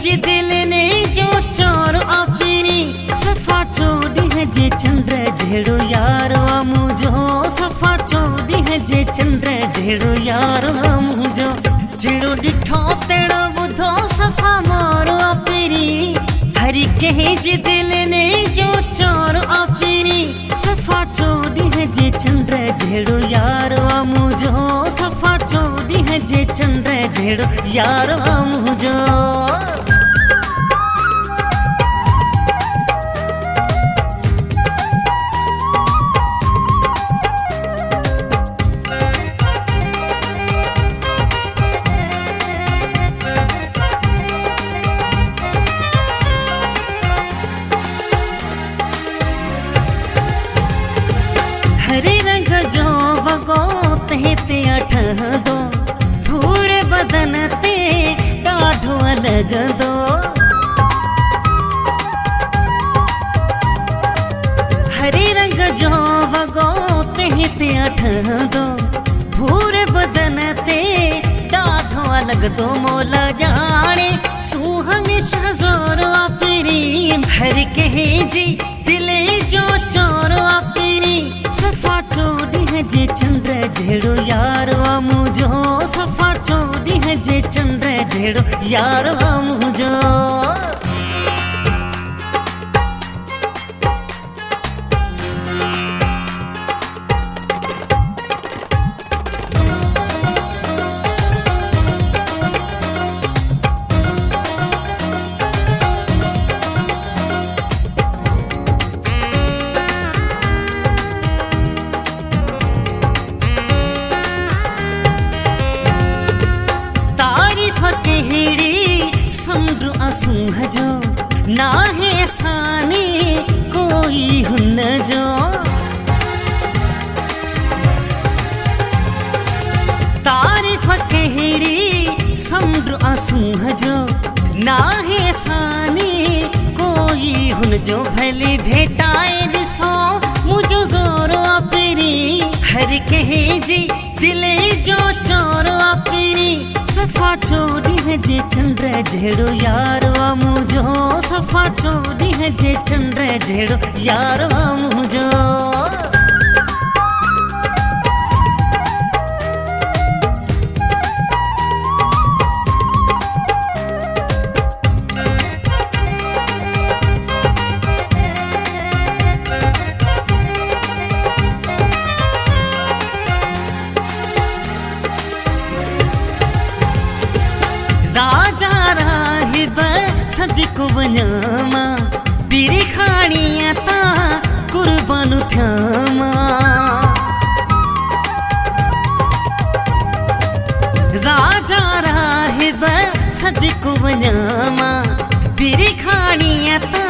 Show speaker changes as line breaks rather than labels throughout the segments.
जे दिल ने जो चोर अपनी सफा चोरी है जे चंद्र झेड़ो यार मुझो सफा चोरी है जे चंद्र झेड़ो यार मुझो झेड़ो डिठो तेड़ो बुधो सफा मोर अपनी हरि कहे जे दिल ने जो चोर अपनी सफा चोरी है जे चंद्र झेड़ो यार मुझो सफा चोरी है जे चंद्र झेड़ो यार मुझो हरे रंग जो वगो ते अठ दो पूरे बदन ते डाढ़ो अलग दो हरे रंग जो वगो ते अठ दो पूरे बदन ते डाढ़ो अलग दो मोला जाने सू हमेशा जोर अपनी हर कहे जी दिले जो चोर अपनी सफा चोरी है जे चंद्र झेड़ो यार मुझो सफा चोरी है जे चंद्र झेड़ो यार मुझो समुद्र आंसू हजो ना है साने कोई हुन जो तारीफ कहड़ी समुद्र आंसू हजो ना है साने कोई हुन जो भले भेटाए दिसो मुझो जोर अपनी हर कहे जी दिले जो चोर अपनी सफा चोरी है जे चंद्र झेड़ो यार मुझो सफा चोरी है जे चंद्र झेड़ो यार मुझो राजा राहिब सदिको वन्यामा बिरी खाणिया ता कुर्बानु थ्यामा राजा राहिब सदिको वन्यामा बिरी खाणिया ता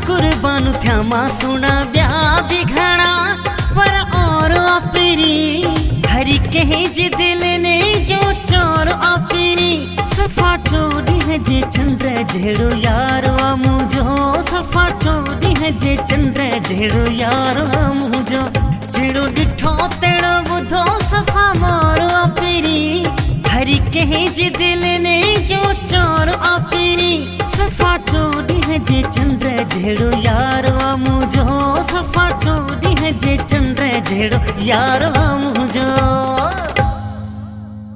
कुर्बानु थ्यामा सुना ब्या बिघड़ा पर और अपनी हरि कहे जे दिल ने जो चोर अपनी सफा चोरी है जे चंद्र झेड़ो यार मुझो सफा चोरी है जे चंद्र झेड़ो यार मुझो झेड़ो डिठो तेड़ो बुधो सफा मोर अपनी हरि कहे जे दिल ने जो चोर अपनी सफा चोरी है जे चंद्र झेड़ो यार मुझो सफा चोरी है जे चंद्र झेड़ो यार